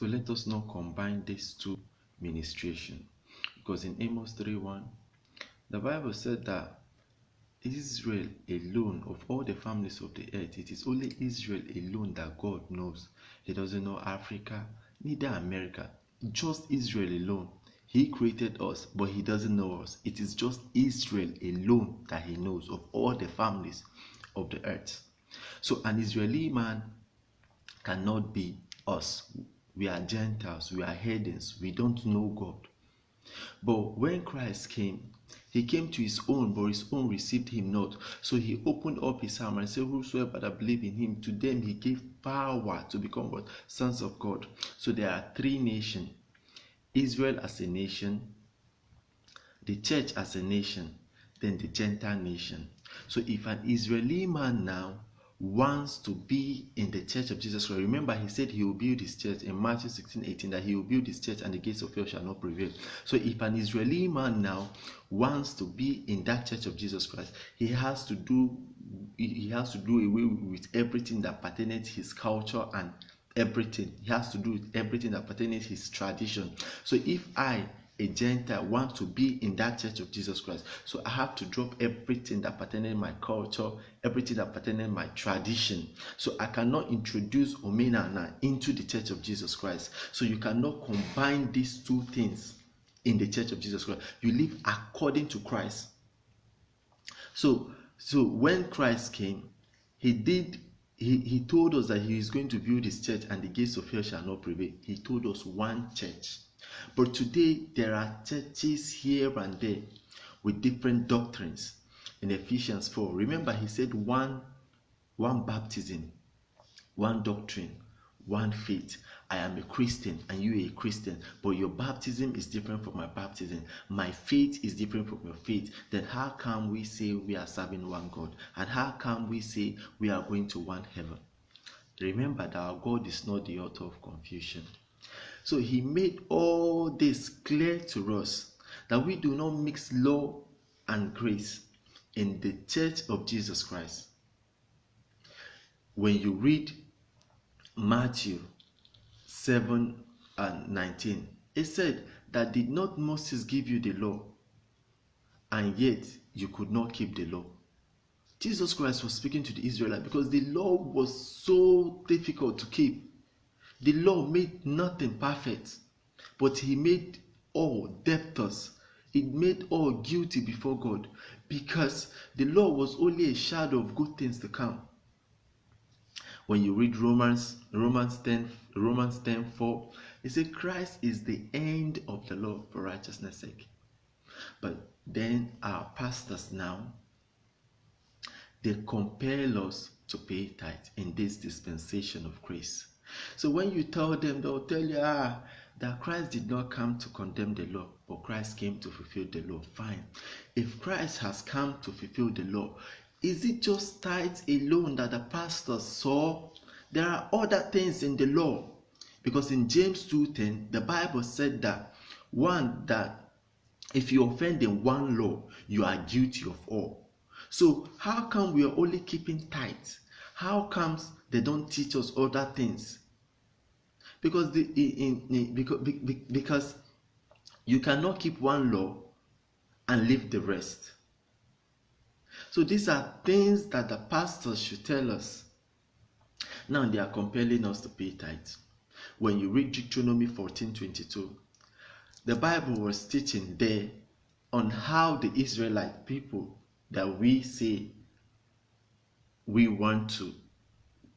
So let us now combine these two ministration, because in Amos 3:1, the Bible said that Israel alone, of all the families of the earth, it is only Israel alone that God knows. He doesn't know Africa, neither America, just Israel alone. He created us, but he doesn't know us. It is just Israel alone that he knows of all the families of the earth. So an Israeli man cannot be us. We are Gentiles, we are heathens, we don't know God. But when Christ came, he came to his own, but his own received him not. So he opened up his arm and said, whosoever that believe in him, to them he gave power to become what? Sons of God. So there are three nations: Israel as a nation, the church as a nation, then the Gentile nation. So if an Israeli man now wants to be in the church of Jesus Christ, remember he said he will build his church in Matthew 16:18, that he will build his church and the gates of hell shall not prevail. So if an Israeli man now wants to be in that church of Jesus Christ, he has to do away with everything that pertains his culture and everything. He has to do with everything that pertains his tradition. So if I, a Gentile, want to be in that church of Jesus Christ, so I have to drop everything that pertains my culture, everything that pertains my tradition. So I cannot introduce Omenana into the church of Jesus Christ. So you cannot combine these two things in the church of Jesus Christ. You live according to Christ. So when Christ came, he told us that he is going to build his church and the gates of hell shall not prevail. He told us one church. But today there are churches here and there with different doctrines. In Ephesians 4, remember he said one baptism, one doctrine, one faith. I am a Christian and you are a Christian, but your baptism is different from my baptism. My faith is different from your faith. Then how can we say we are serving one God? And how can we say we are going to one heaven? Remember that our God is not the author of confusion. So he made all this clear to us, that we do not mix law and grace in the church of Jesus Christ. When you read Matthew 7:19, it said that did not Moses give you the law, and yet you could not keep the law? Jesus Christ was speaking to the Israelites because the law was so difficult to keep. The law made nothing perfect, but he made all debtors. It made all guilty before God, because the law was only a shadow of good things to come. When you read Romans 10:4, it says Christ is the end of the law for righteousness' sake. But then our pastors now, they compel us to pay tithe in this dispensation of grace. So when you tell them, they'll tell you that Christ did not come to condemn the law, but Christ came to fulfill the law. Fine. If Christ has come to fulfill the law, is it just tithes alone that the pastors saw? There are other things in the law. Because in James 2:10, the Bible said that if you offend in one law, you are guilty of all. So how come we are only keeping tithes? How comes they don't teach us other things? Because because you cannot keep one law and leave the rest. So these are things that the pastors should tell us. Now they are compelling us to pay tithes. When you read Deuteronomy 14:22, the Bible was teaching there on how the Israelite people that we say we want to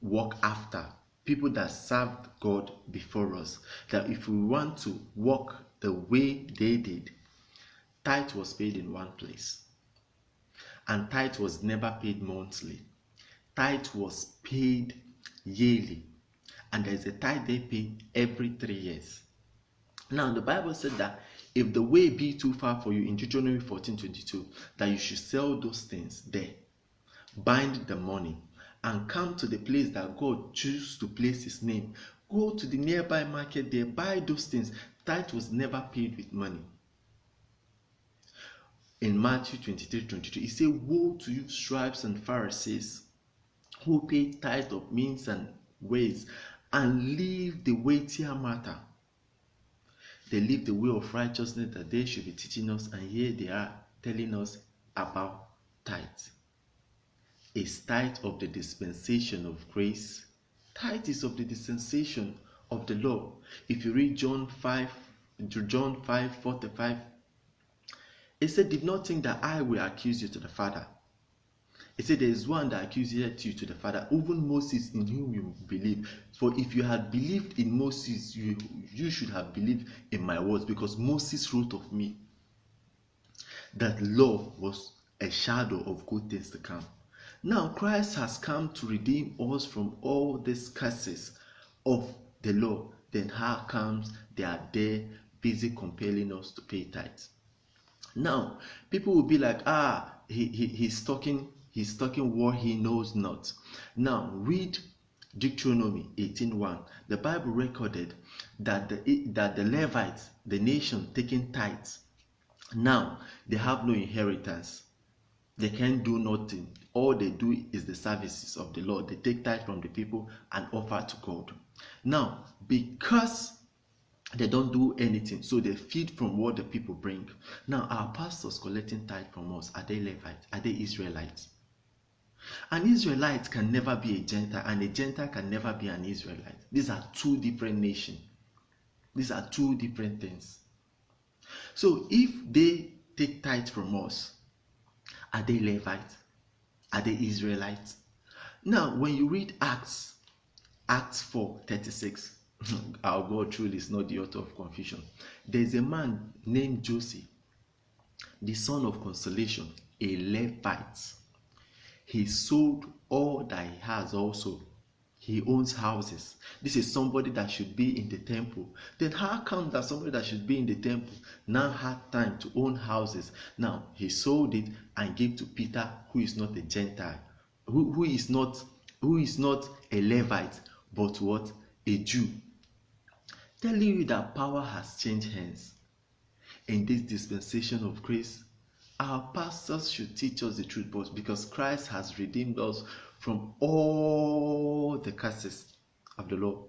walk after, people that served God before us, that if we want to walk the way they did, tithe was paid in one place. And tithe was never paid monthly. Tithe was paid yearly. And there's a tithe they pay every 3 years. Now the Bible said that if the way be too far for you, in Deuteronomy 14:22, that you should sell those things there, bind the money, and come to the place that God chooses to place his name. Go to the nearby market there, buy those things. Tithe was never paid with money. In Matthew 23:22, it says, woe to you, scribes and Pharisees, who pay tithe of means and ways, and leave the weightier matter. They leave the way of righteousness that they should be teaching us, and here they are telling us about tithe. Is tithe of the dispensation of grace? Tithe is of the dispensation of the law. If you read John 5:45, it said, did not think that I will accuse you to the Father. It said, there is one that accuseth you to the Father, even Moses, in whom you believe. For if you had believed in Moses, you should have believed in my words, because Moses wrote of me. That law was a shadow of good things to come. Now Christ has come to redeem us from all these curses of the law. Then how comes they are there busy compelling us to pay tithes? Now people will be like, he's talking what he knows not. Now read Deuteronomy 18:1. The Bible recorded that the Levites, the nation, taking tithes. Now they have no inheritance. They can't do nothing. All they do is the services of the Lord. They take tithe from the people and offer to God. Now, because they don't do anything, so they feed from what the people bring. Now, our pastors collecting tithe from us, are they Levites? Are they Israelites? An Israelite can never be a Gentile, and a Gentile can never be an Israelite. These are two different nations. These are two different things. So if they take tithe from us, are they Levites? Are they Israelites? Now, when you read Acts 4:36, our God truly is not the author of confusion. There's a man named Joseph, the son of consolation, a Levite. He sold all that he has also. He owns houses. This is somebody that should be in the temple. Then how come that somebody that should be in the temple now had time to own houses? Now he sold it and gave to Peter, who is not a Gentile, who is not a Levite, but what? A Jew. Telling you that power has changed hands. In this dispensation of grace, our pastors should teach us the truth, but because Christ has redeemed us from all the curses of the law.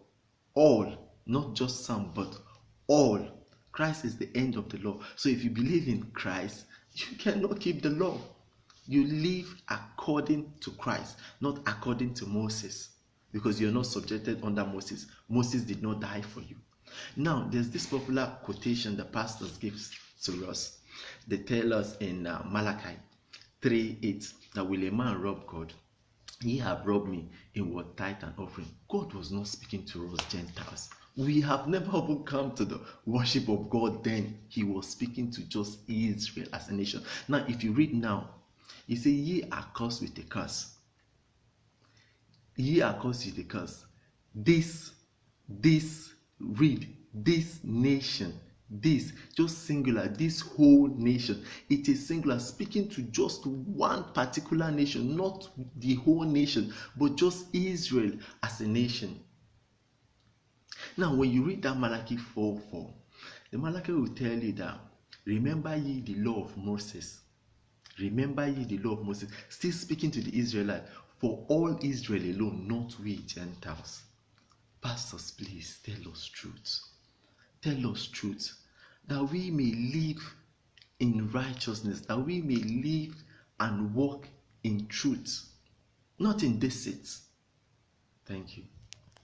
All, not just some, but all. Christ is the end of the law. So if you believe in Christ, you cannot keep the law. You live according to Christ, not according to Moses, because you're not subjected under Moses. Moses did not die for you. Now, there's this popular quotation the pastors give to us. They tell us in Malachi 3:8 that will a man rob God? Ye have robbed me in what? Tithe and offering. God was not speaking to us Gentiles. We have never even come to the worship of God then. He was speaking to just Israel as a nation. Now, if you read now, he says, ye are cursed with a curse. Ye are cursed with a curse. This nation, this, just singular, this whole nation, it is singular, speaking to just one particular nation, not the whole nation, but just Israel as a nation. Now, when you read that Malachi 4:4, the Malachi will tell you that, remember ye the law of Moses. Remember ye the law of Moses. Still speaking to the Israelites, for all Israel alone, not we Gentiles. Pastors, please tell us truth. Tell us truth, that we may live in righteousness, that we may live and walk in truth, not in deceit. Thank you.